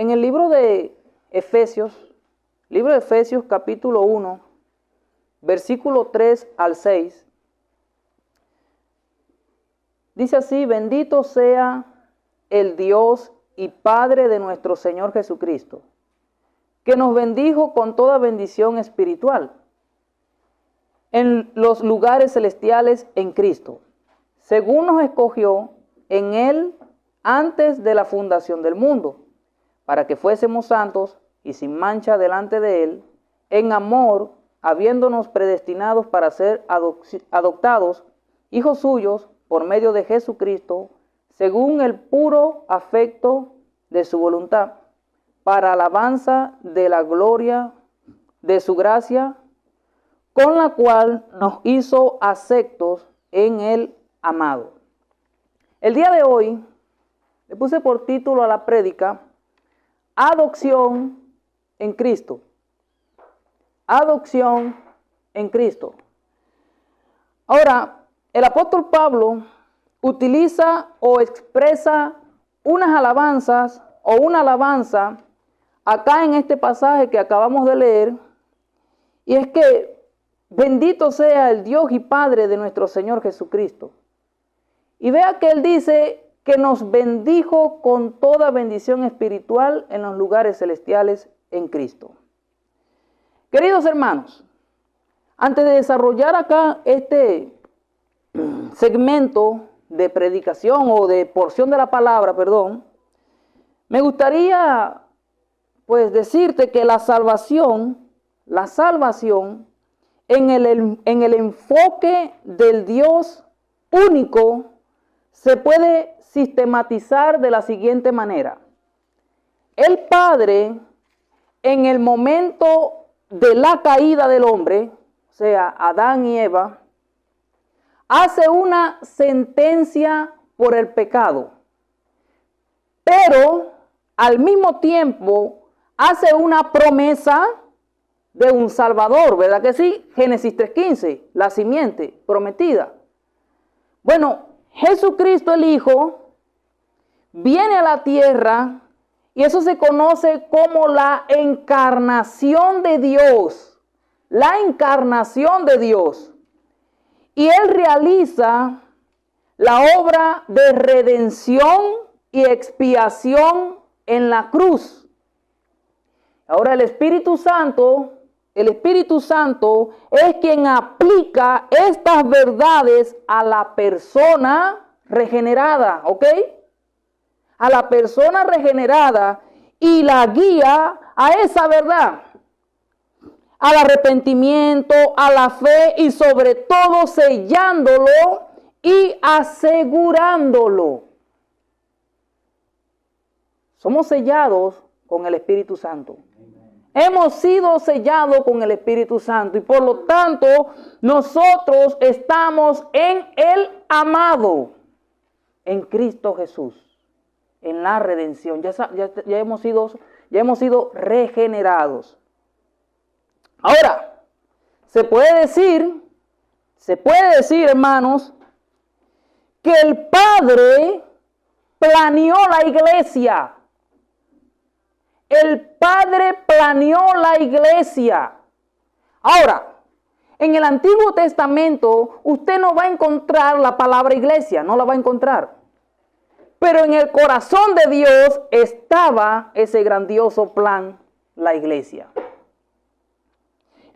En el libro de Efesios capítulo 1, versículo 3 al 6, dice así: bendito sea el Dios y Padre de nuestro Señor Jesucristo, que nos bendijo con toda bendición espiritual en los lugares celestiales en Cristo, según nos escogió en Él antes de la fundación del mundo, para que fuésemos santos y sin mancha delante de Él, en amor, habiéndonos predestinados para ser adoptados hijos suyos por medio de Jesucristo, según el puro afecto de su voluntad, para alabanza de la gloria de su gracia, con la cual nos hizo aceptos en el amado. El día de hoy le puse por título a la prédica: Adopción en Cristo. Adopción en Cristo. Ahora, el apóstol Pablo utiliza o expresa unas alabanzas o una alabanza acá en este pasaje que acabamos de leer, y es que bendito sea el Dios y Padre de nuestro Señor Jesucristo. Y vea que él dice que nos bendijo con toda bendición espiritual en los lugares celestiales en Cristo. Queridos hermanos, antes de desarrollar acá este segmento de predicación o de porción de la palabra, me gustaría pues decirte que la salvación en el enfoque del Dios único se puede sistematizar de la siguiente manera. El Padre, en el momento de la caída del hombre, o sea, Adán y Eva, hace una sentencia por el pecado, pero al mismo tiempo hace una promesa de un Salvador, ¿verdad que sí? Génesis 3:15, la simiente prometida. Bueno, Jesucristo el Hijo viene a la tierra y eso se conoce como la encarnación de Dios. La encarnación de Dios. Y Él realiza la obra de redención y expiación en la cruz. Ahora el Espíritu Santo es quien aplica estas verdades a la persona regenerada, ¿ok? A la persona regenerada y la guía a esa verdad, al arrepentimiento, a la fe y sobre todo sellándolo y asegurándolo. Somos sellados con el Espíritu Santo. Hemos sido sellados con el Espíritu Santo y por lo tanto nosotros estamos en el amado, en Cristo Jesús, en la redención. Ya hemos sido regenerados. Ahora, se puede decir, hermanos, que el Padre planeó la iglesia. El Padre planeó la iglesia. Ahora, en el Antiguo Testamento, usted no va a encontrar la palabra iglesia, no la va a encontrar. Pero en el corazón de Dios estaba ese grandioso plan, la iglesia.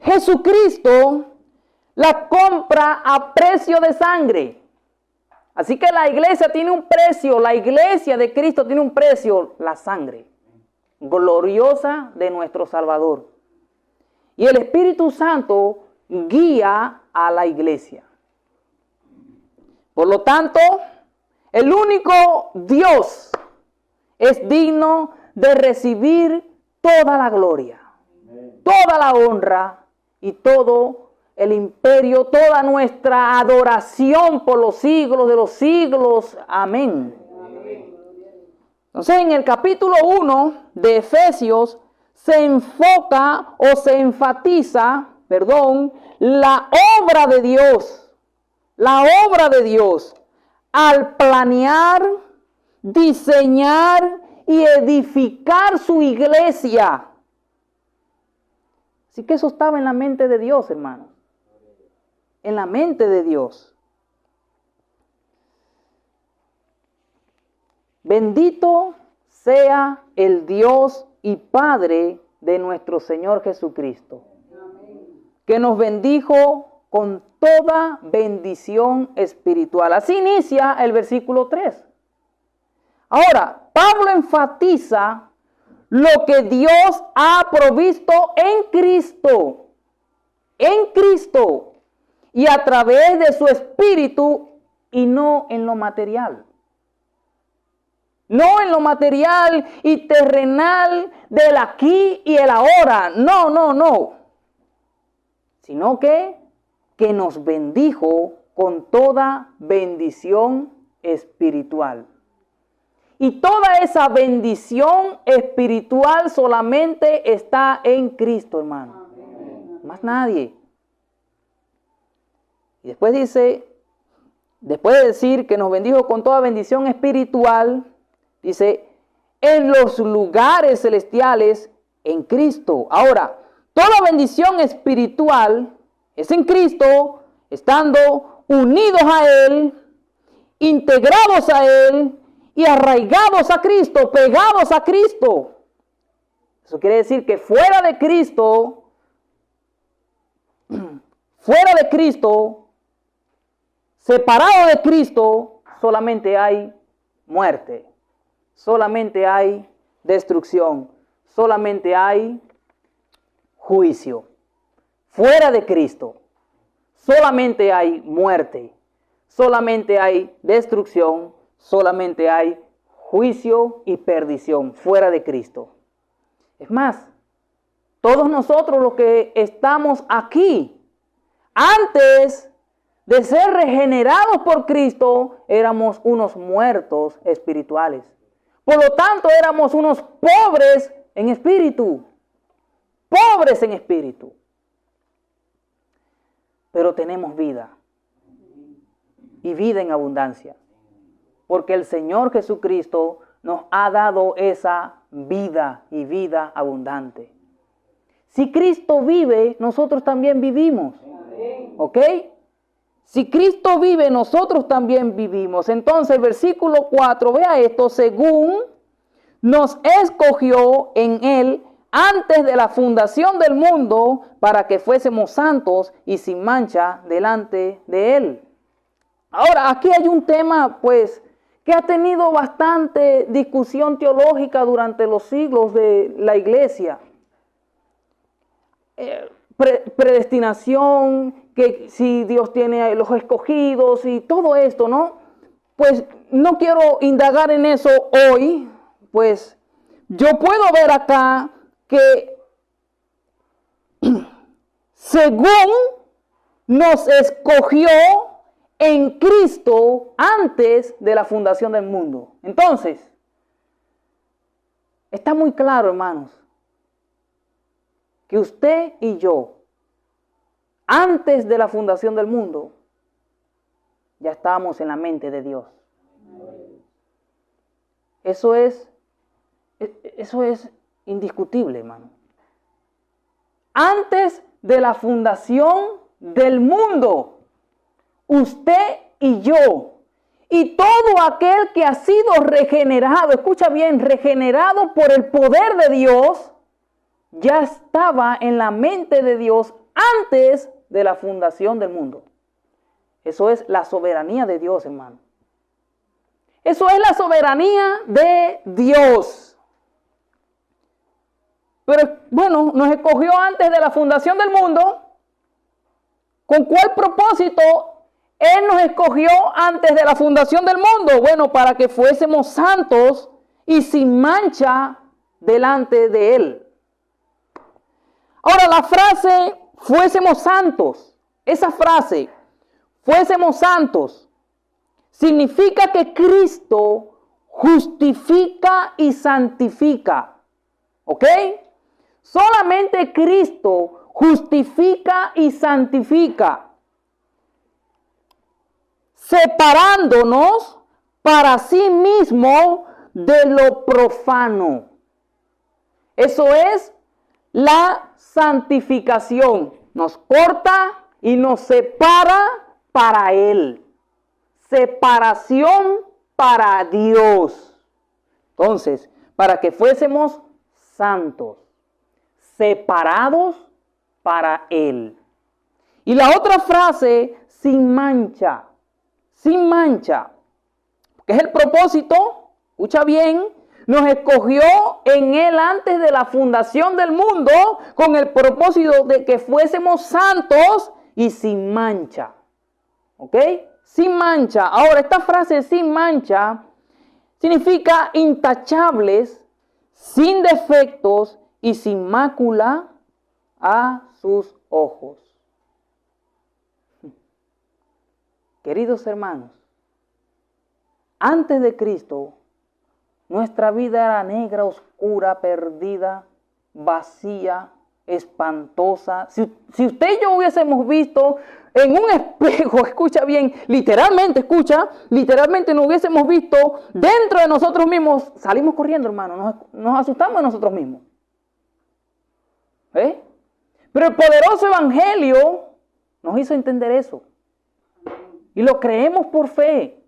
Jesucristo la compra a precio de sangre. Así que la iglesia tiene un precio, la iglesia de Cristo tiene un precio, la sangre gloriosa de nuestro Salvador. Y el Espíritu Santo guía a la iglesia. Por lo tanto, el único Dios es digno de recibir toda la gloria, toda la honra y todo el imperio, toda nuestra adoración por los siglos de los siglos. Amén. Entonces, en el capítulo 1 de Efesios se enfoca o se enfatiza, la obra de Dios. La obra de Dios al planear, diseñar y edificar su iglesia. Así que eso estaba en la mente de Dios, hermanos. En la mente de Dios. Bendito sea el Dios y Padre de nuestro Señor Jesucristo, que nos bendijo con toda bendición espiritual. Así inicia el versículo 3. Ahora, Pablo enfatiza lo que Dios ha provisto en Cristo, y a través de su Espíritu, y no en lo material. No en lo material y terrenal del aquí y el ahora. No. Sino que nos bendijo con toda bendición espiritual. Y toda esa bendición espiritual solamente está en Cristo, hermano. Más nadie. Y después dice, después de decir que nos bendijo con toda bendición espiritual, dice, en los lugares celestiales en Cristo. Ahora, toda bendición espiritual es en Cristo, estando unidos a Él, integrados a Él y arraigados a Cristo, pegados a Cristo. Eso quiere decir que fuera de Cristo, separado de Cristo, solamente hay muerte. Solamente hay destrucción, solamente hay juicio. Fuera de Cristo, solamente hay muerte, solamente hay destrucción, solamente hay juicio y perdición fuera de Cristo. Es más, todos nosotros los que estamos aquí, antes de ser regenerados por Cristo, éramos unos muertos espirituales. Por lo tanto, éramos unos pobres en espíritu. Pobres en espíritu. Pero tenemos vida. Y vida en abundancia. Porque el Señor Jesucristo nos ha dado esa vida y vida abundante. Si Cristo vive, nosotros también vivimos. ¿Ok? Si Cristo vive, nosotros también vivimos. Entonces, el versículo 4, vea esto, según nos escogió en Él antes de la fundación del mundo para que fuésemos santos y sin mancha delante de Él. Ahora, aquí hay un tema, pues, que ha tenido bastante discusión teológica durante los siglos de la iglesia. Predestinación, que si Dios tiene los escogidos y todo esto, ¿no? Pues no quiero indagar en eso hoy, pues yo puedo ver acá que según nos escogió en Cristo antes de la fundación del mundo. Entonces, está muy claro, hermanos, que usted y yo, antes de la fundación del mundo, ya estábamos en la mente de Dios. Eso es indiscutible, hermano. Antes de la fundación del mundo, usted y yo, y todo aquel que ha sido regenerado, escucha bien, regenerado por el poder de Dios, ya estaba en la mente de Dios antes de la fundación del mundo. Eso es la soberanía de Dios, hermano. Eso es la soberanía de Dios. Pero bueno, nos escogió antes de la fundación del mundo. ¿Con cuál propósito Él nos escogió antes de la fundación del mundo? Bueno, para que fuésemos santos y sin mancha delante de Él. Ahora, la frase fuésemos santos, esa frase, fuésemos santos, significa que Cristo justifica y santifica. ¿Ok? Solamente Cristo justifica y santifica, separándonos para sí mismo de lo profano. Eso es la santificación. Nos corta y nos separa para Él. Separación para Dios. Entonces, para que fuésemos santos, separados para Él. Y la otra frase, sin mancha, que es el propósito, escucha bien, nos escogió en Él antes de la fundación del mundo con el propósito de que fuésemos santos y sin mancha. ¿Ok? Sin mancha. Ahora, esta frase sin mancha significa intachables, sin defectos y sin mácula a sus ojos. Queridos hermanos, antes de Cristo, nuestra vida era negra, oscura, perdida, vacía, espantosa. Si usted y yo hubiésemos visto en un espejo, escucha bien, literalmente nos hubiésemos visto dentro de nosotros mismos, salimos corriendo, hermano, nos asustamos de nosotros mismos. Pero el poderoso evangelio nos hizo entender eso. Y lo creemos por fe.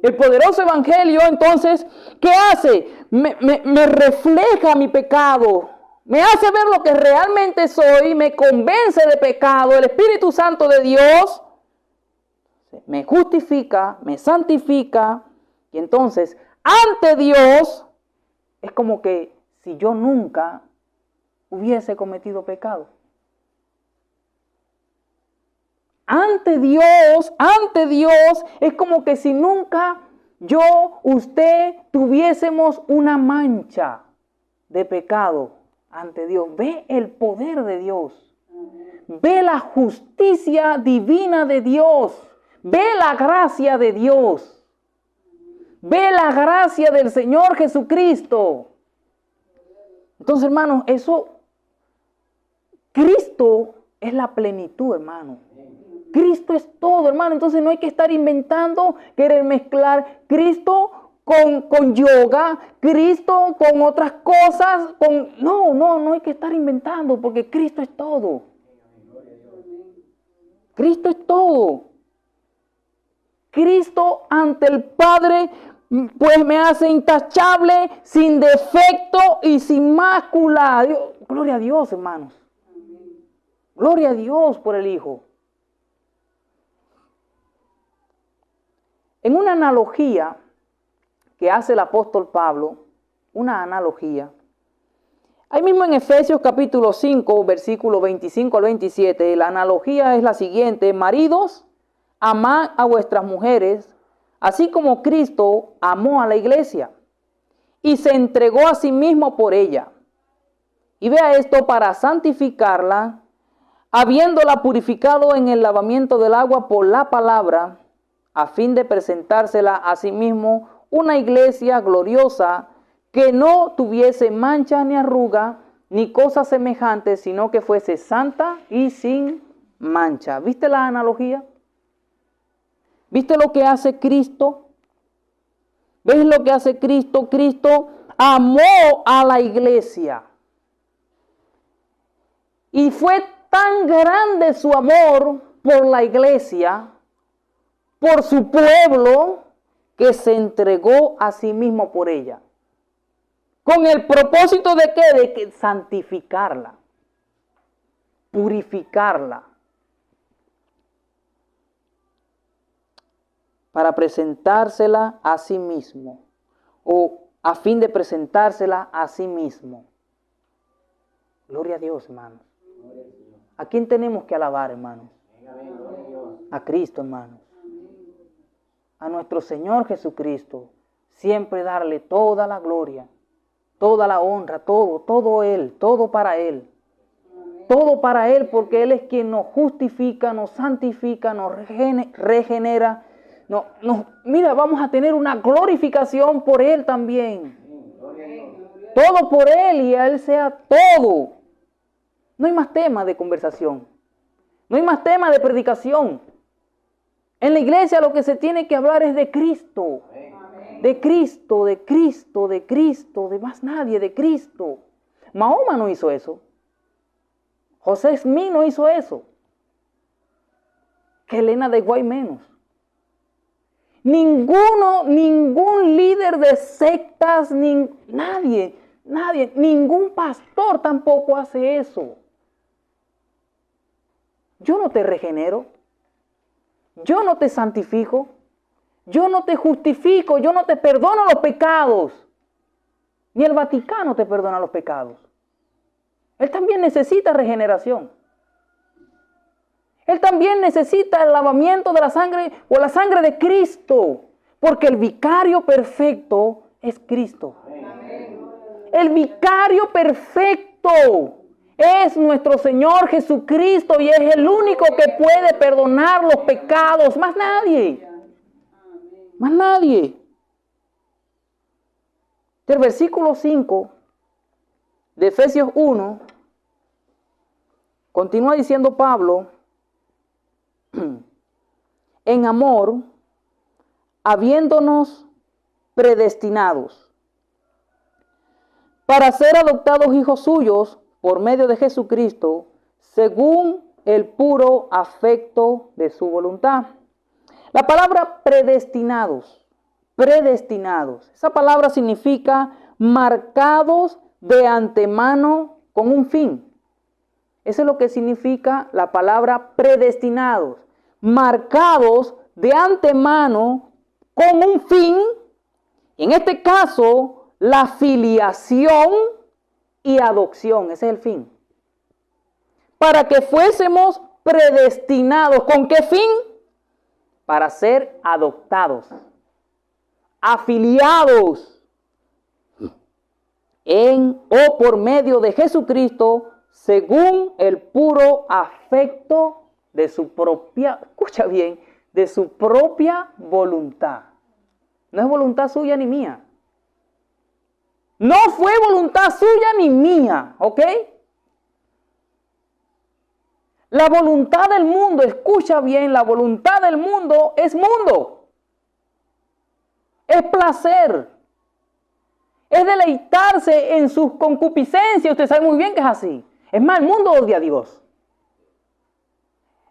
El poderoso evangelio, entonces, ¿qué hace? Me refleja mi pecado. Me hace ver lo que realmente soy. Me convence de pecado. El Espíritu Santo de Dios me justifica, me santifica. Y entonces, ante Dios, es como que si yo nunca hubiese cometido pecado. Ante Dios, es como que si nunca usted tuviésemos una mancha de pecado ante Dios. Ve el poder de Dios. Ve la justicia divina de Dios. Ve la gracia de Dios. Ve la gracia del Señor Jesucristo. Entonces, hermanos, Cristo es la plenitud, hermano. Cristo es todo, hermano. Entonces no hay que estar inventando, querer mezclar Cristo con yoga, Cristo con otras cosas. No hay que estar inventando porque Cristo es todo. Cristo es todo. Cristo ante el Padre, pues me hace intachable, sin defecto y sin mácula. Gloria a Dios, hermanos. Gloria a Dios por el Hijo. En una analogía que hace el apóstol Pablo, ahí mismo en Efesios capítulo 5, versículo 25 al 27, la analogía es la siguiente: maridos, amad a vuestras mujeres, así como Cristo amó a la iglesia y se entregó a sí mismo por ella. Y vea esto, para santificarla, habiéndola purificado en el lavamiento del agua por la palabra, a fin de presentársela a sí mismo una iglesia gloriosa, que no tuviese mancha ni arruga, ni cosa semejante, sino que fuese santa y sin mancha. ¿Viste la analogía? ¿Viste lo que hace Cristo? ¿Ves lo que hace Cristo? Cristo amó a la iglesia. Y fue tan grande su amor por la iglesia, por su pueblo, que se entregó a sí mismo por ella. ¿Con el propósito de qué? De que santificarla, purificarla, para presentársela a sí mismo, o a fin de presentársela a sí mismo. Gloria a Dios, hermanos. ¿A quién tenemos que alabar, hermanos? A Cristo, hermanos. A nuestro Señor Jesucristo. Siempre darle toda la gloria, toda la honra, todo Él, todo para Él. Todo para Él, porque Él es quien nos justifica, nos santifica, nos regenera. Mira, vamos a tener una glorificación por Él también. Todo por Él y a Él sea todo. No hay más tema de conversación. No hay más tema de predicación. En la iglesia lo que se tiene que hablar es de Cristo. De Cristo, de Cristo, de Cristo, de más nadie, de Cristo. Mahoma no hizo eso. José Smith no hizo eso. Que Elena de Guay menos. Ningún líder de sectas, nadie, ningún pastor tampoco hace eso. Yo no te regenero, yo no te santifico, yo no te justifico, yo no te perdono los pecados. Ni el Vaticano te perdona los pecados. Él también necesita regeneración. Él también necesita el lavamiento de la sangre o la sangre de Cristo, porque el vicario perfecto es Cristo. El vicario perfecto es nuestro Señor Jesucristo y es el único que puede perdonar los pecados, más nadie. Más nadie. Del versículo 5 de Efesios 1, continúa diciendo Pablo, en amor, habiéndonos predestinados para ser adoptados hijos suyos por medio de Jesucristo, según el puro afecto de su voluntad. La palabra predestinados, esa palabra significa marcados de antemano con un fin. Eso es lo que significa la palabra predestinados, marcados de antemano con un fin, en este caso, la filiación y adopción, ese es el fin. Para que fuésemos predestinados, ¿con qué fin? Para ser adoptados, afiliados en o por medio de Jesucristo, según el puro afecto de su propia, escucha bien, de su propia voluntad. No es voluntad suya ni mía. No fue voluntad suya ni mía, ¿ok? La voluntad del mundo, escucha bien, la voluntad del mundo es mundo. Es placer. Es deleitarse en sus concupiscencias. Usted sabe muy bien que es así. Es más, el mundo odia a Dios.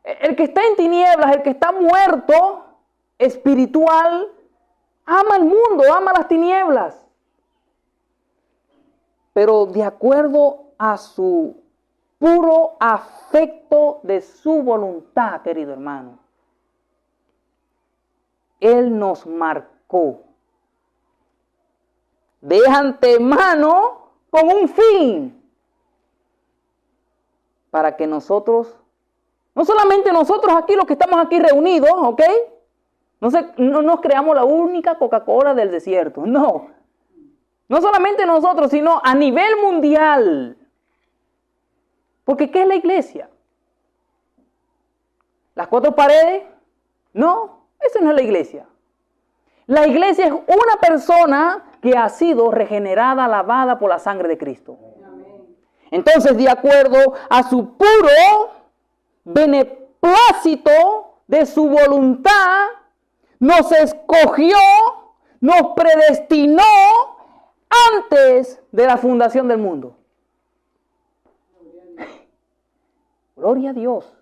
El que está en tinieblas, el que está muerto, espiritual, ama el mundo, ama las tinieblas. Pero de acuerdo a su puro afecto de su voluntad, querido hermano, Él nos marcó de antemano con un fin, para que nosotros, no solamente nosotros aquí, los que estamos aquí reunidos, ¿ok? No nos creamos la única Coca-Cola del desierto, no. No solamente nosotros, sino a nivel mundial. Porque ¿qué es la iglesia? ¿Las cuatro paredes? No, eso no es la iglesia. La iglesia es una persona que ha sido regenerada, lavada por la sangre de Cristo. Entonces, de acuerdo a su puro beneplácito de su voluntad, nos escogió, nos predestinó antes de la fundación del mundo. Gloria a Dios.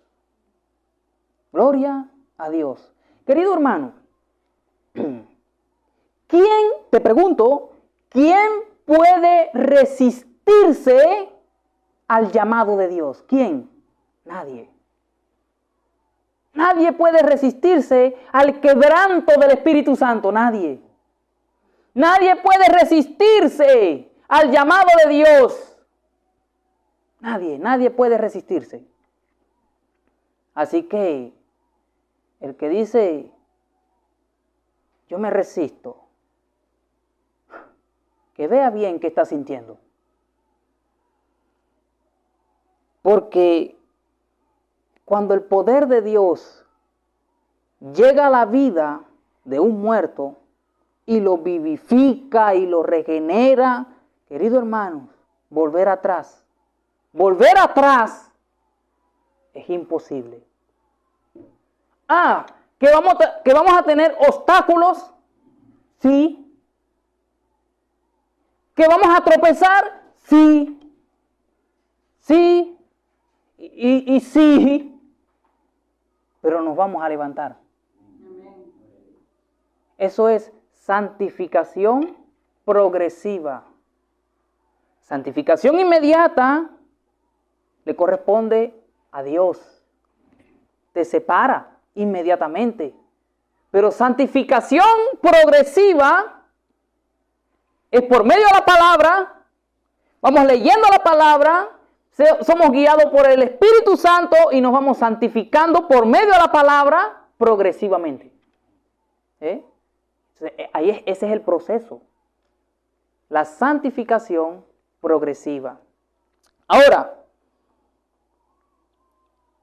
Gloria a Dios. Querido hermano, te pregunto, ¿quién puede resistirse al llamado de Dios? ¿Quién? Nadie. Nadie puede resistirse al quebranto del Espíritu Santo. Nadie. Nadie puede resistirse al llamado de Dios. Nadie puede resistirse. Así que el que dice, yo me resisto, que vea bien qué está sintiendo. Porque cuando el poder de Dios llega a la vida de un muerto y lo vivifica y lo regenera, querido hermano, volver atrás es imposible. ¿Que vamos a tener obstáculos? Sí, ¿Que vamos a tropezar? Sí. Sí. Y sí. Pero nos vamos a levantar. Eso es santificación progresiva. Santificación inmediata le corresponde a Dios. Te separa inmediatamente. Pero santificación progresiva es por medio de la palabra. Vamos leyendo la palabra, somos guiados por el Espíritu Santo y nos vamos santificando por medio de la palabra progresivamente. Ese es el proceso. La santificación progresiva. Ahora,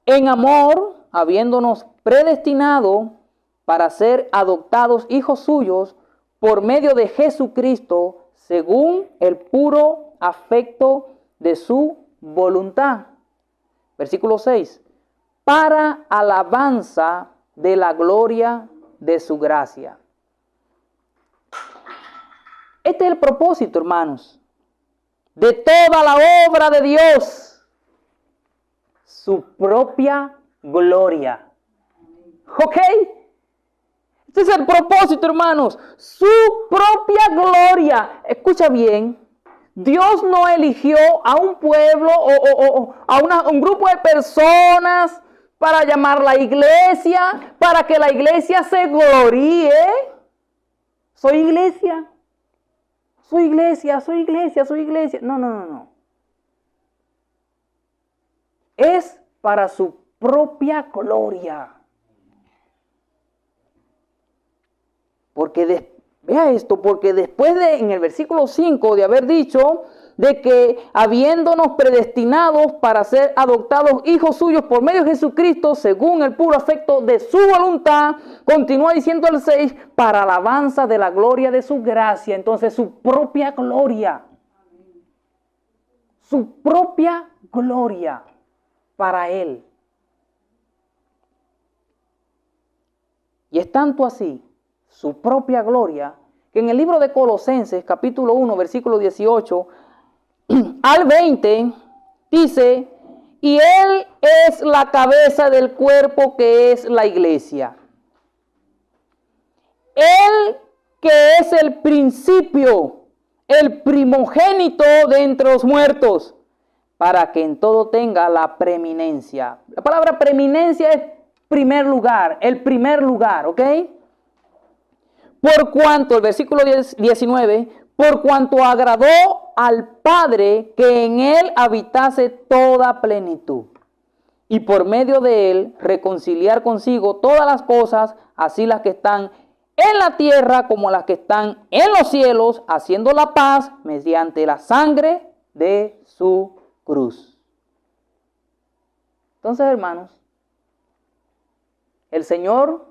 en amor, habiéndonos predestinado para ser adoptados hijos suyos por medio de Jesucristo, según el puro afecto de su voluntad. Versículo 6. Para alabanza de la gloria de su gracia. Este es el propósito, hermanos, de toda la obra de Dios. Su propia gloria. ¿Ok? Este es el propósito, hermanos. Su propia gloria. Escucha bien. Dios no eligió a un pueblo o a un grupo de personas para llamar la iglesia, para que la iglesia se gloríe. Soy iglesia. Soy iglesia, soy iglesia, soy iglesia. No. Es para su propia gloria. Porque vea esto, porque después en el versículo 5 de haber dicho de que habiéndonos predestinados para ser adoptados hijos suyos por medio de Jesucristo, según el puro afecto de su voluntad, continúa diciendo el 6, para alabanza de la gloria de su gracia. Entonces su propia gloria. Su propia gloria para Él. Y es tanto así, su propia gloria, que en el libro de Colosenses, capítulo 1, versículo 18 al 20, dice, y Él es la cabeza del cuerpo que es la iglesia. Él que es el principio, el primogénito de entre los muertos, para que en todo tenga la preeminencia. La palabra preeminencia es primer lugar, el primer lugar, ¿ok? Por cuanto, el versículo 19, por cuanto agradó al Padre que en Él habitase toda plenitud, y por medio de Él reconciliar consigo todas las cosas, así las que están en la tierra como las que están en los cielos, haciendo la paz mediante la sangre de su cruz. Entonces, hermanos, el Señor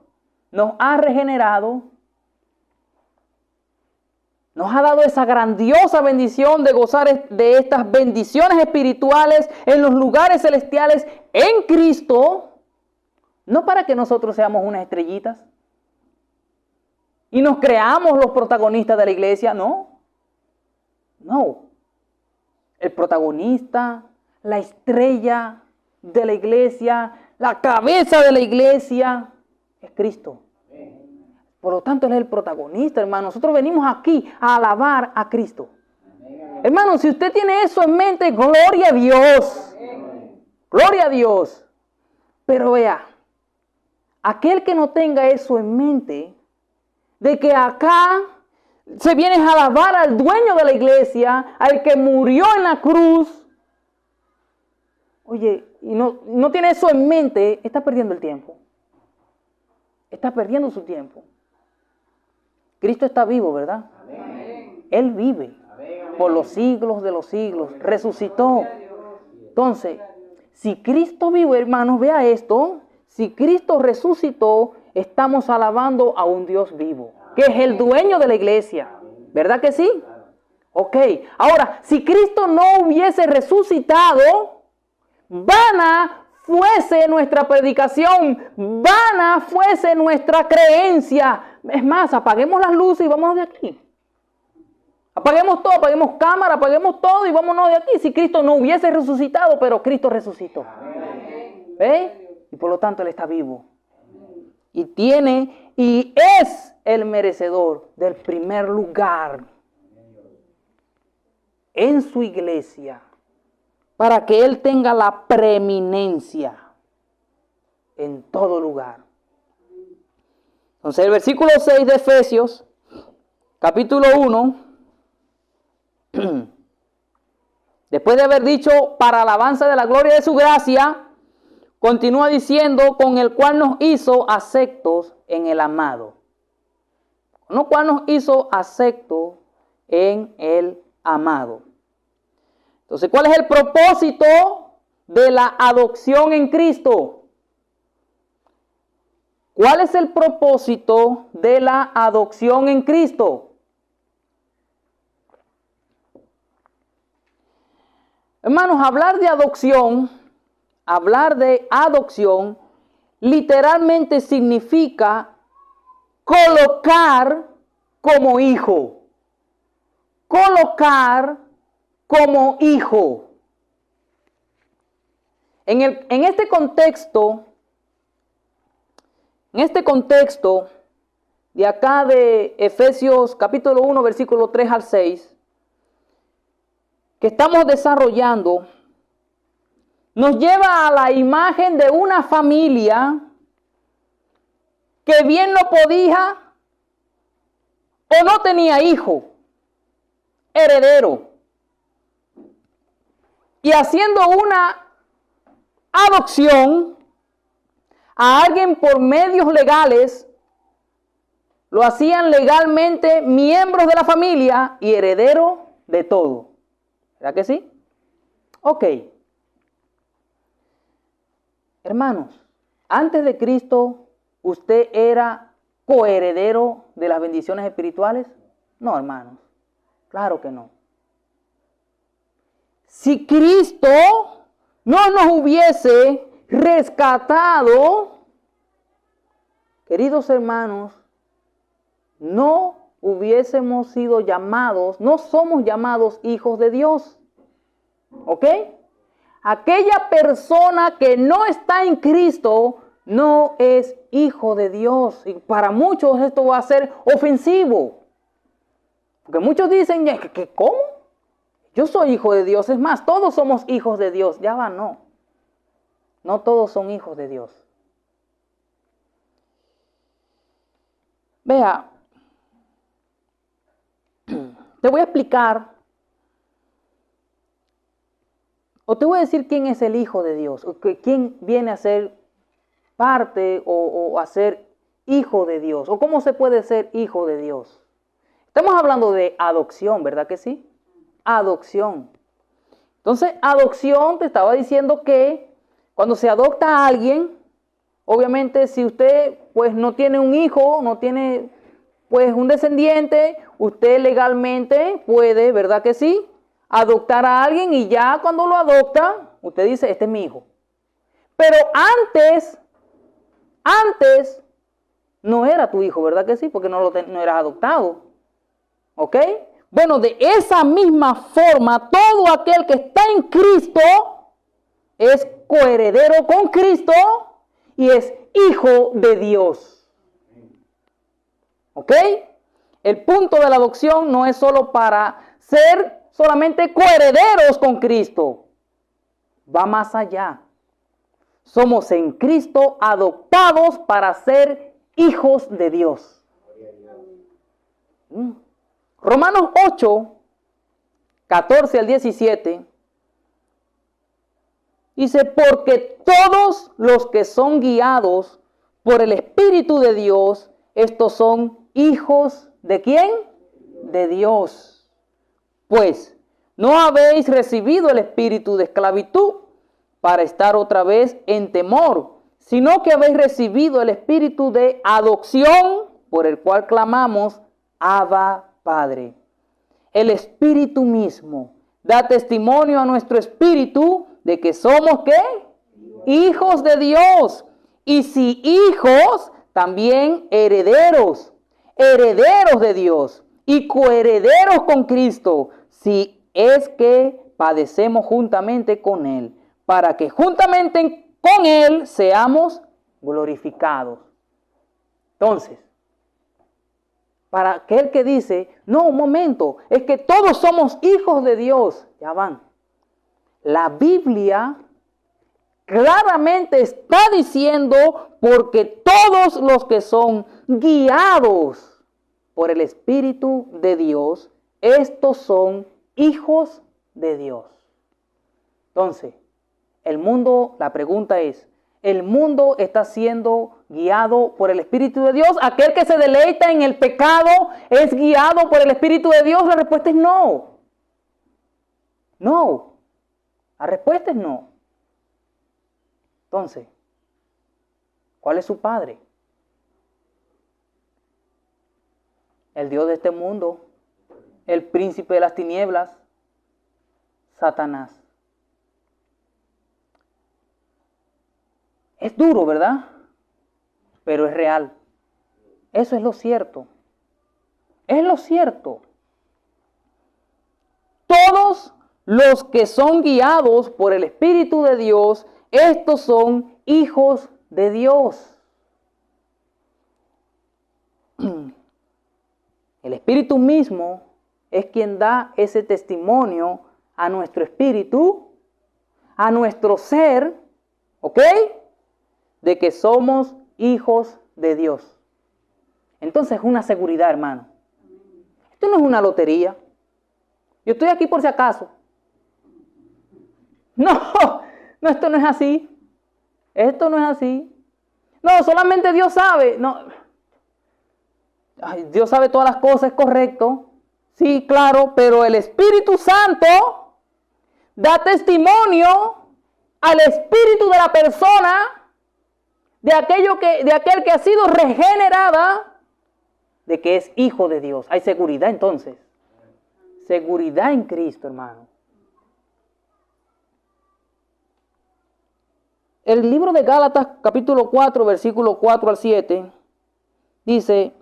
nos ha regenerado, nos ha dado esa grandiosa bendición de gozar de estas bendiciones espirituales en los lugares celestiales en Cristo, no para que nosotros seamos unas estrellitas y nos creamos los protagonistas de la iglesia, no. El protagonista, la estrella de la iglesia, la cabeza de la iglesia es Cristo. Por lo tanto, Él es el protagonista, hermano. Nosotros venimos aquí a alabar a Cristo. Hermano, si usted tiene eso en mente, gloria a Dios. Gloria a Dios. Pero vea, aquel que no tenga eso en mente, de que acá se viene a alabar al dueño de la iglesia, al que murió en la cruz, oye, y no tiene eso en mente, está perdiendo el tiempo. Está perdiendo su tiempo. Cristo está vivo, ¿verdad? Amén. Él vive. Amén. Por los siglos de los siglos. Resucitó. Entonces, si Cristo vive, hermanos, vea esto. Si Cristo resucitó, estamos alabando a un Dios vivo, que es el dueño de la iglesia. ¿Verdad que sí? Ok. Ahora, si Cristo no hubiese resucitado, vana fuese nuestra predicación, vana fuese nuestra creencia. Es más, apaguemos las luces y vámonos de aquí. Apaguemos todo, apaguemos cámara, apaguemos todo y vámonos de aquí. Si Cristo no hubiese resucitado, pero Cristo resucitó. ¿Ve? Y por lo tanto Él está vivo. Y tiene y es el merecedor del primer lugar en su iglesia, para que Él tenga la preeminencia en todo lugar. Entonces el versículo 6 de Efesios, capítulo 1, después de haber dicho para alabanza de la gloria de su gracia, continúa diciendo con el cual nos hizo aceptos en el amado. Con lo cual nos hizo aceptos en el amado. Entonces, ¿cuál es el propósito de la adopción en Cristo? ¿Cuál es el propósito de la adopción en Cristo? Hermanos, hablar de adopción literalmente significa colocar como hijo. Colocar como hijo. En este contexto de acá de Efesios capítulo 1, versículo 3 al 6, que estamos desarrollando, nos lleva a la imagen de una familia que bien no podía o no tenía hijo, heredero, y haciendo una adopción a alguien por medios legales, lo hacían legalmente miembros de la familia y heredero de todo. ¿Verdad que sí? Ok. Hermanos, antes de Cristo, ¿usted era coheredero de las bendiciones espirituales? No, hermanos. Claro que no. Si Cristo no nos hubiese rescatado, queridos hermanos, no hubiésemos sido llamados, no somos llamados hijos de Dios. ¿Ok? Aquella persona que no está en Cristo no es hijo de Dios. Y para muchos esto va a ser ofensivo. Porque muchos dicen, ¿cómo? Yo soy hijo de Dios. Es más, todos somos hijos de Dios. Ya va, no. No todos son hijos de Dios. Vea, te voy a explicar, o te voy a decir quién es el Hijo de Dios, o quién viene a ser parte o a ser hijo de Dios, o cómo se puede ser hijo de Dios. Estamos hablando de adopción, ¿verdad que sí? Adopción. Entonces, adopción, te estaba diciendo que cuando se adopta a alguien, obviamente si usted pues no tiene un hijo, no tiene pues un descendiente, usted legalmente puede, ¿verdad que sí?, adoptar a alguien y ya cuando lo adopta, usted dice, este es mi hijo. Pero antes no era tu hijo, ¿verdad que sí? Porque no eras adoptado. ¿Ok? Bueno, de esa misma forma, todo aquel que está en Cristo es coheredero con Cristo y es hijo de Dios. ¿Ok? El punto de la adopción no es solo para ser solamente coherederos con Cristo. Va más allá. Somos en Cristo adoptados para ser hijos de Dios. Romanos 8, 14 al 17. Dice, porque todos los que son guiados por el Espíritu de Dios, estos son hijos ¿de quién? De Dios. Pues no habéis recibido el espíritu de esclavitud para estar otra vez en temor, sino que habéis recibido el espíritu de adopción por el cual clamamos, Abba, Padre. El Espíritu mismo da testimonio a nuestro espíritu de que somos ¿qué? Hijos de Dios. Y si hijos, también herederos, herederos de Dios y coherederos con Cristo, si es que padecemos juntamente con Él, para que juntamente con Él seamos glorificados. Entonces, para aquel que dice, no, un momento, es que todos somos hijos de Dios, ya van. La Biblia claramente está diciendo, porque todos los que son guiados por el Espíritu de Dios, estos son hijos de Dios. Entonces, el mundo, la pregunta es, ¿el mundo está siendo guiado por el Espíritu de Dios? ¿Aquel que se deleita en el pecado es guiado por el Espíritu de Dios? La respuesta es no. No. La respuesta es no. Entonces, ¿cuál es su padre? El Dios de este mundo, el príncipe de las tinieblas, Satanás. Es duro, ¿verdad? Pero es real. Eso es lo cierto. Es lo cierto. Todos los que son guiados por el Espíritu de Dios, estos son hijos de Dios. El Espíritu mismo es quien da ese testimonio a nuestro espíritu, a nuestro ser, ¿ok? De que somos hijos de Dios. Entonces es una seguridad, hermano. Esto no es una lotería. Yo estoy aquí por si acaso. No, esto no es así. Esto no es así. No, solamente Dios sabe. No. Ay, Dios sabe todas las cosas, es correcto. Sí, claro, pero el Espíritu Santo da testimonio al espíritu de la persona, de aquel que ha sido regenerada, de que es hijo de Dios. Hay seguridad entonces. Seguridad en Cristo, hermano. El libro de Gálatas, capítulo 4, versículo 4 al 7, dice: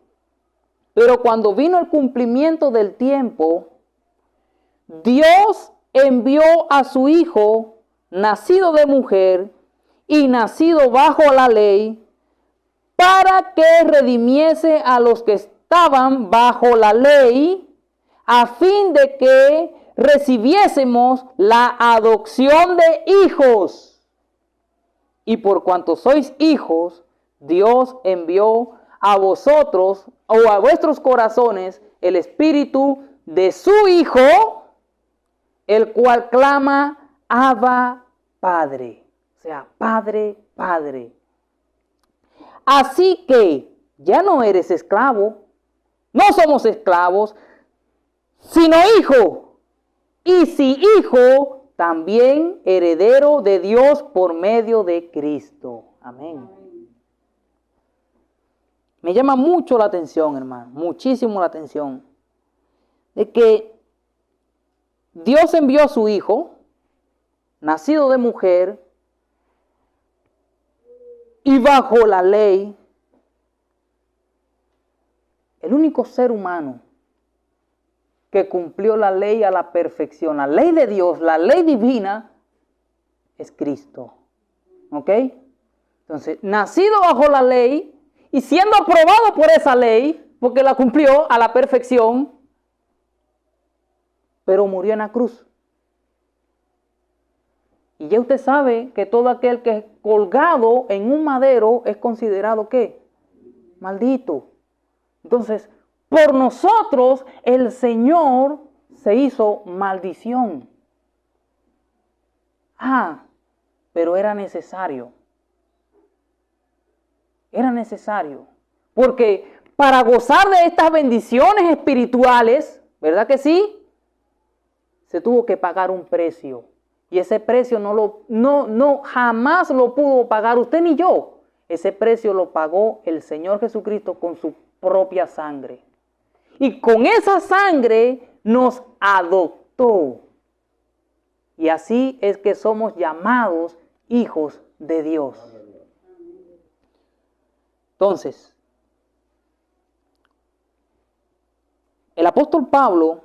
pero cuando vino el cumplimiento del tiempo, Dios envió a su Hijo, nacido de mujer y nacido bajo la ley, para que redimiese a los que estaban bajo la ley, a fin de que recibiésemos la adopción de hijos. Y por cuanto sois hijos, Dios envió a vosotros o a vuestros corazones el espíritu de su Hijo, el cual clama, Abba, Padre. O sea, Padre, Padre. Así que ya no eres esclavo, no somos esclavos, sino hijo. Y si hijo, también heredero de Dios por medio de Cristo. Amén. Me llama mucho la atención, hermano, muchísimo la atención, de que Dios envió a su Hijo, nacido de mujer y bajo la ley. El único ser humano que cumplió la ley a la perfección, la ley de Dios, la ley divina, es Cristo. ¿Ok? Entonces, nacido bajo la ley y siendo aprobado por esa ley, porque la cumplió a la perfección, pero murió en la cruz. Y ya usted sabe que todo aquel que es colgado en un madero es considerado, ¿qué? Maldito. Entonces, por nosotros el Señor se hizo maldición. Pero era necesario. Era necesario. Porque para gozar de estas bendiciones espirituales, ¿verdad que sí? Se tuvo que pagar un precio. Y ese precio jamás lo pudo pagar usted ni yo. Ese precio lo pagó el Señor Jesucristo con su propia sangre. Y con esa sangre nos adoptó. Y así es que somos llamados hijos de Dios. Entonces, el apóstol Pablo,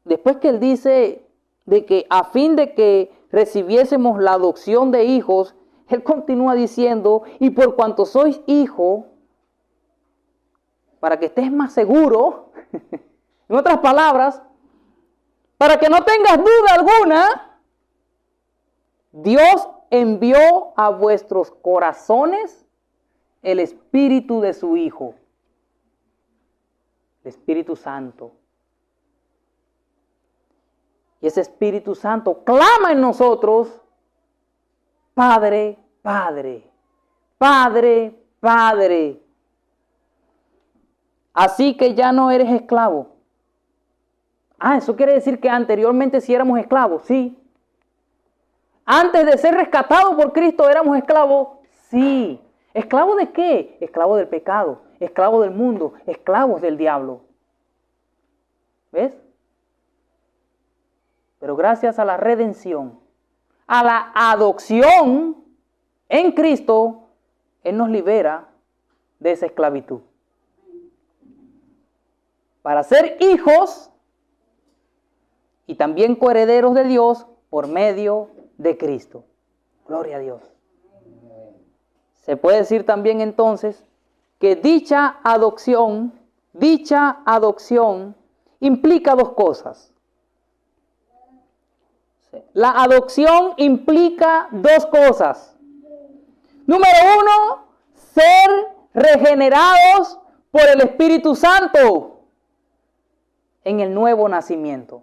después que él dice de que a fin de que recibiésemos la adopción de hijos, él continúa diciendo, y por cuanto sois hijos, para que estés más seguro, en otras palabras, para que no tengas duda alguna, Dios envió a vuestros corazones el Espíritu de su Hijo, el Espíritu Santo. Y ese Espíritu Santo clama en nosotros, Padre, Padre, Padre, Padre. Así que ya no eres esclavo. Eso quiere decir que anteriormente sí éramos esclavos, sí. Antes de ser rescatados por Cristo éramos esclavos, sí. ¿Esclavos de qué? Esclavos del pecado, esclavos del mundo, esclavos del diablo. ¿Ves? Pero gracias a la redención, a la adopción en Cristo, Él nos libera de esa esclavitud. Para ser hijos y también coherederos de Dios por medio de Cristo. Gloria a Dios. Se puede decir también entonces que dicha adopción implica dos cosas. La adopción implica dos cosas. Número uno, ser regenerados por el Espíritu Santo en el nuevo nacimiento.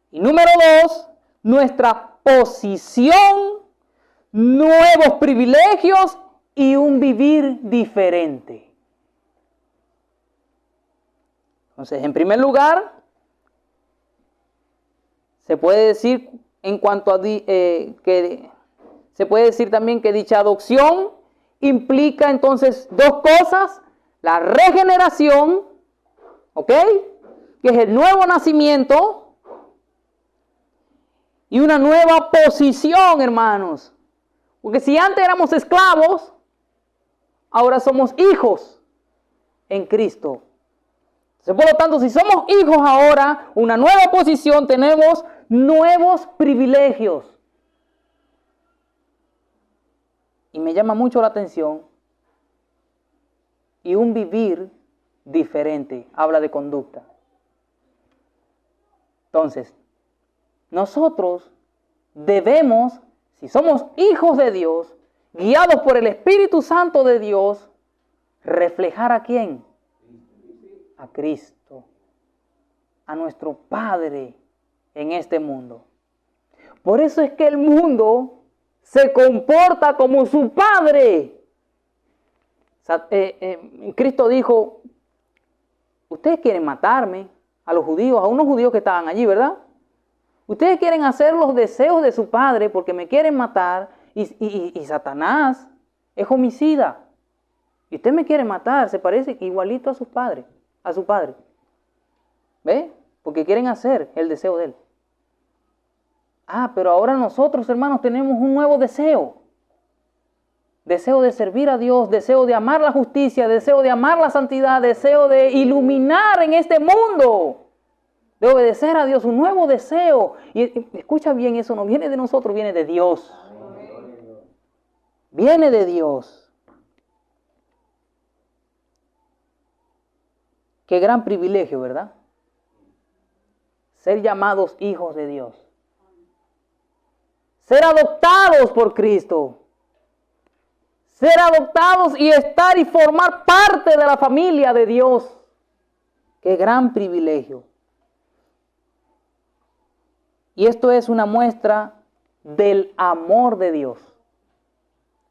Y número dos, nuestra posición, nuevos privilegios y un vivir diferente. Entonces, en primer lugar, se puede decir en cuanto a se puede decir también que dicha adopción implica entonces dos cosas: la regeneración, ¿ok?, que es el nuevo nacimiento, y una nueva posición, hermanos. Porque si antes éramos esclavos, ahora somos hijos en Cristo. Entonces, por lo tanto, si somos hijos ahora, una nueva posición, tenemos nuevos privilegios. Y me llama mucho la atención. Y un vivir diferente, habla de conducta. Entonces, nosotros debemos, si somos hijos de Dios, guiados por el Espíritu Santo de Dios, reflejar ¿a quién? A Cristo, a nuestro Padre en este mundo. Por eso es que el mundo se comporta como su Padre. Cristo dijo, ustedes quieren matarme, a los judíos, a unos judíos que estaban allí, ¿verdad? Ustedes quieren hacer los deseos de su padre porque me quieren matar, y Satanás es homicida. Y usted me quiere matar, se parece igualito a su padre. ¿Ve? Porque quieren hacer el deseo de él. Pero ahora nosotros, hermanos, tenemos un nuevo deseo. Deseo de servir a Dios, deseo de amar la justicia, deseo de amar la santidad, deseo de iluminar en este mundo, de obedecer a Dios, un nuevo deseo. Y escucha bien, eso no viene de nosotros, viene de Dios. Viene de Dios. Qué gran privilegio, ¿verdad? Ser llamados hijos de Dios. Ser adoptados por Cristo. Ser adoptados y estar y formar parte de la familia de Dios. Qué gran privilegio. Y esto es una muestra del amor de Dios.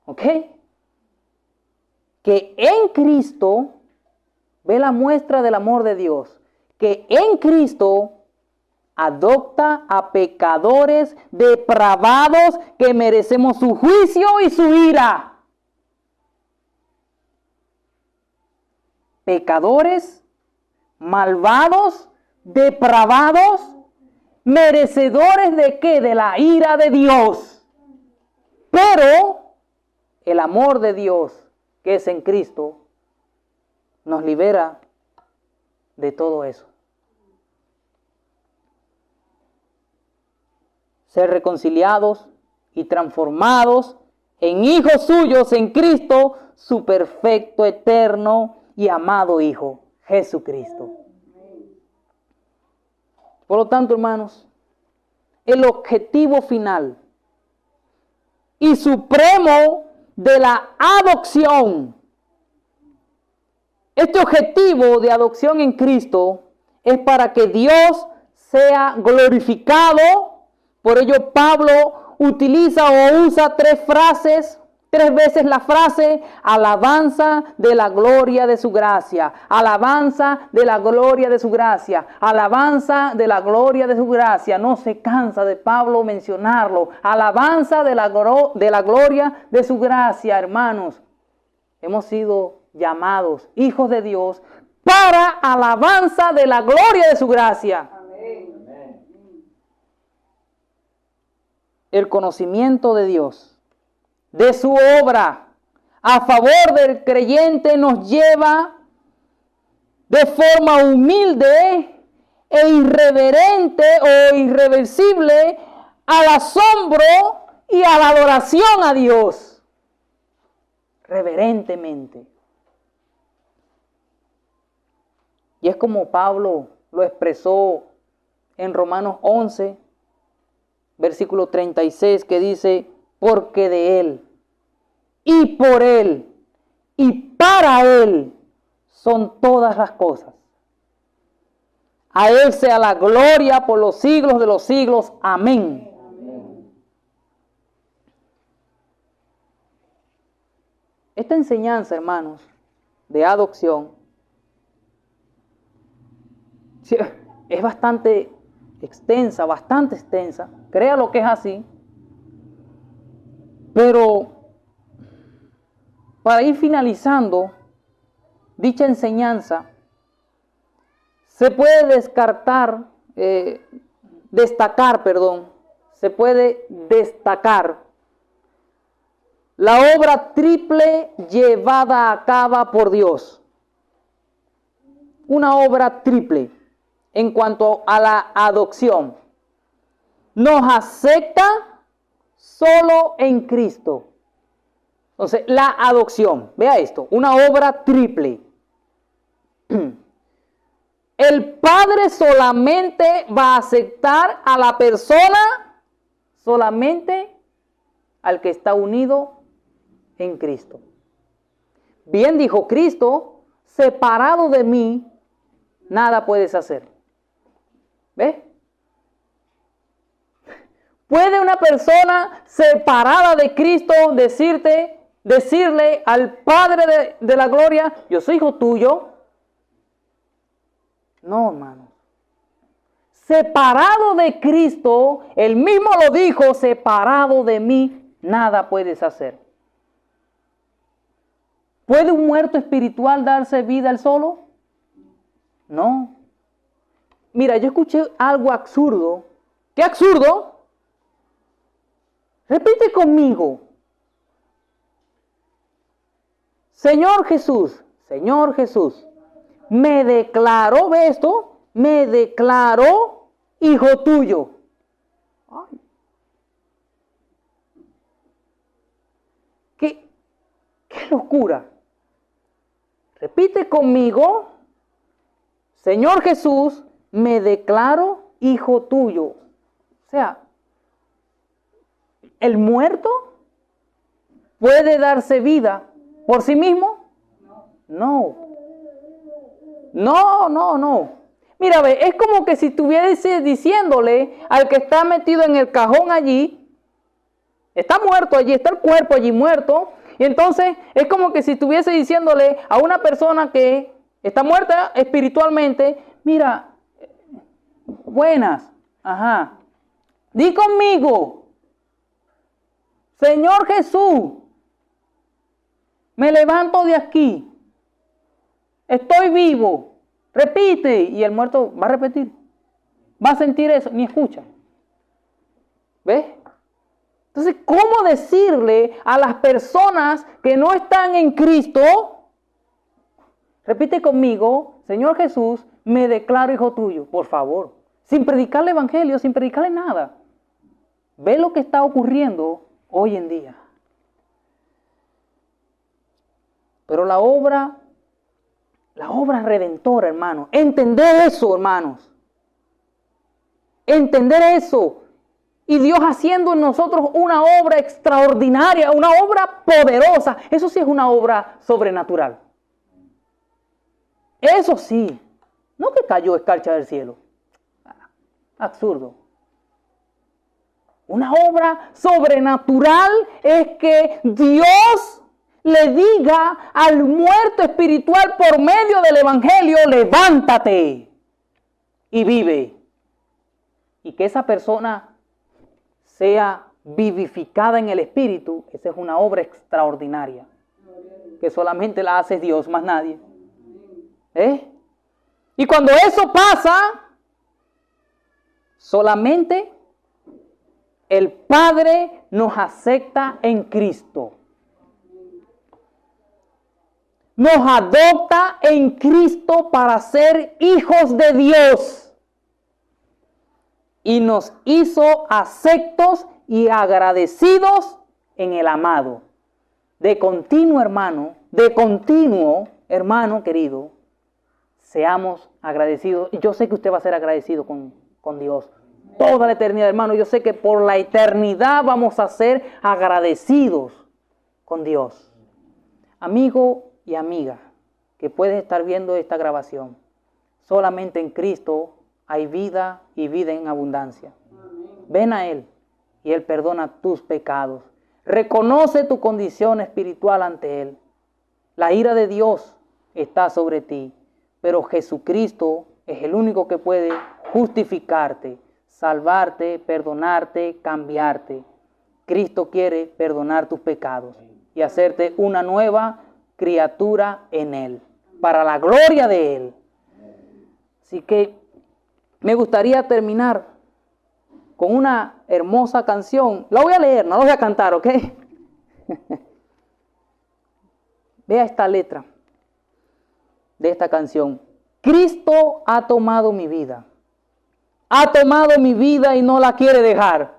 ¿Ok? Que en Cristo, ve la muestra del amor de Dios, que en Cristo adopta a pecadores depravados que merecemos su juicio y su ira. Pecadores, malvados, depravados, merecedores de ¿qué? De la ira de Dios. Pero el amor de Dios que es en Cristo, nos libera de todo eso. Ser reconciliados y transformados en hijos suyos en Cristo, su perfecto, eterno y amado Hijo, Jesucristo. Por lo tanto, hermanos, el objetivo final y supremo de la adopción, este objetivo de adopción en Cristo es para que Dios sea glorificado. Por ello Pablo utiliza o usa tres veces la frase alabanza de la gloria de su gracia, alabanza de la gloria de su gracia, alabanza de la gloria de su gracia. No se cansa de Pablo mencionarlo, alabanza de la gloria de su gracia, hermanos. Hemos sido llamados hijos de Dios para alabanza de la gloria de su gracia. El conocimiento de Dios, de su obra a favor del creyente, nos lleva de forma humilde e irreverente o irreversible al asombro y a la adoración a Dios. Reverentemente. Y es como Pablo lo expresó en Romanos 11, versículo 36, que dice, porque de Él, y por Él, y para Él, son todas las cosas. A Él sea la gloria por los siglos de los siglos. Amén. Esta enseñanza, hermanos, de adopción, es bastante extensa, créalo que es así, pero para ir finalizando dicha enseñanza, se puede destacar la obra triple llevada a cabo por Dios. Una obra triple en cuanto a la adopción. Nos acepta solo en Cristo. Entonces, la adopción, vea esto, una obra triple. El Padre solamente va a aceptar a la persona, solamente al que está unido en Cristo. Bien dijo Cristo, separado de mí, nada puedes hacer. ¿Ves? ¿Puede una persona separada de Cristo decirle al Padre de la gloria, yo soy hijo tuyo? No, hermano. Separado de Cristo, Él mismo lo dijo, separado de mí, nada puedes hacer. ¿Puede un muerto espiritual darse vida él solo? No. Mira, yo escuché algo absurdo. ¿Qué absurdo? Repite conmigo. Señor Jesús, me declaró, ¿ve esto? Me declaró hijo tuyo. Ay. ¿Qué locura? Repite conmigo. Señor Jesús, me declaro hijo tuyo. O sea, ¿el muerto puede darse vida por sí mismo? No. Mira, ve, es como que si estuviese diciéndole al que está metido en el cajón allí, está muerto allí, está el cuerpo allí muerto, y entonces es como que si estuviese diciéndole a una persona que está muerta espiritualmente, mira, buenas, di conmigo, Señor Jesús, me levanto de aquí, estoy vivo, repite, y el muerto va a repetir, va a sentir eso, ni escucha. ¿Ves? Entonces, ¿cómo decirle a las personas que no están en Cristo? Repite conmigo, Señor Jesús, me declaro hijo tuyo, por favor. Sin predicarle evangelio, sin predicarle nada. Ve lo que está ocurriendo hoy en día. Pero la obra redentora, hermano. Entender eso, hermanos. Entender eso. Y Dios haciendo en nosotros una obra extraordinaria, una obra poderosa. Eso sí es una obra sobrenatural. Eso sí. No que cayó escarcha del cielo. Absurdo. Una obra sobrenatural es que Dios le diga al muerto espiritual por medio del evangelio, levántate y vive. Y que esa persona sea vivificada en el espíritu, esa es una obra extraordinaria. Que solamente la hace Dios, más nadie. Y cuando eso pasa, solamente el Padre nos acepta en Cristo. Nos adopta en Cristo para ser hijos de Dios. Y nos hizo aceptos y agradecidos en el amado. De continuo, hermano querido, seamos agradecidos. Y yo sé que usted va a ser agradecido con Dios. Toda la eternidad, hermano. Yo sé que por la eternidad vamos a ser agradecidos con Dios. Amigo y amiga, que puedes estar viendo esta grabación, solamente en Cristo hay vida y vida en abundancia. Ven a Él y Él perdona tus pecados. Reconoce tu condición espiritual ante Él. La ira de Dios está sobre ti, pero Jesucristo es el único que puede justificarte, salvarte, perdonarte, cambiarte. Cristo quiere perdonar tus pecados y hacerte una nueva criatura en Él, para la gloria de Él. Así que me gustaría terminar con una hermosa canción. La voy a leer, no la voy a cantar, ¿ok? Vea esta letra de esta canción. Cristo ha tomado mi vida. Ha tomado mi vida y no la quiere dejar.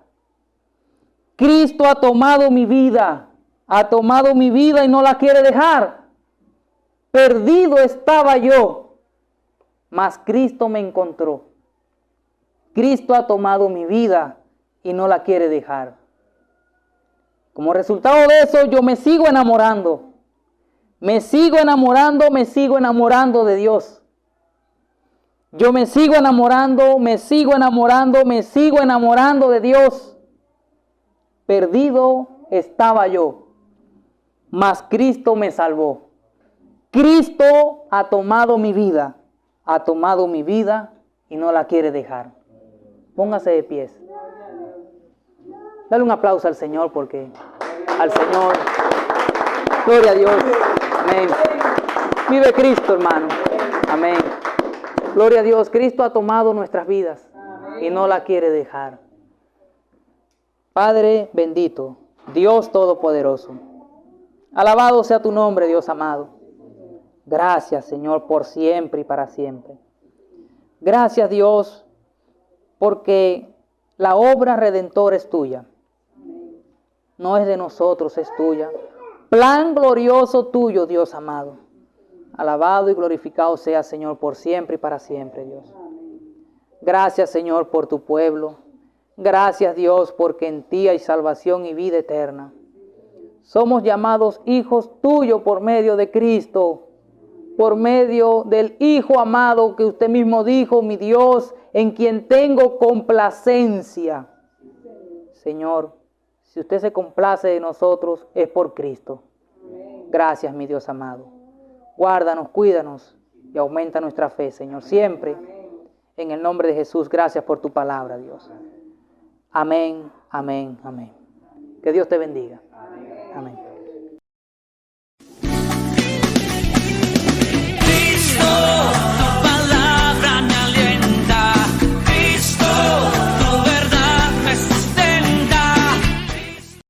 Cristo ha tomado mi vida. Ha tomado mi vida y no la quiere dejar. Perdido estaba yo, mas Cristo me encontró. Cristo ha tomado mi vida y no la quiere dejar. Como resultado de eso, yo me sigo enamorando. Me sigo enamorando de Dios. Yo me sigo enamorando de Dios. Perdido estaba yo, mas Cristo me salvó. Cristo ha tomado mi vida y no la quiere dejar. Póngase de pies. Dale un aplauso al Señor porque al Señor, gloria a Dios. Amén. Vive Cristo, hermano. Amén. Gloria a Dios. Cristo ha tomado nuestras vidas y no la quiere dejar. Padre bendito, Dios todopoderoso, alabado sea tu nombre, Dios amado. Gracias, Señor, por siempre y para siempre. Gracias, Dios, porque la obra redentora es tuya. No es de nosotros, es tuya. Plan glorioso tuyo, Dios amado. Alabado y glorificado sea, Señor, por siempre y para siempre, Dios. Gracias, Señor, por tu pueblo. Gracias, Dios, porque en ti hay salvación y vida eterna. Somos llamados hijos tuyos por medio de Cristo, por medio del Hijo amado que usted mismo dijo, mi Dios, en quien tengo complacencia. Señor, si usted se complace de nosotros, es por Cristo. Gracias, mi Dios amado. Guárdanos, cuídanos y aumenta nuestra fe, Señor, siempre. En el nombre de Jesús, gracias por tu palabra, Dios. Amén, amén, amén. Que Dios te bendiga.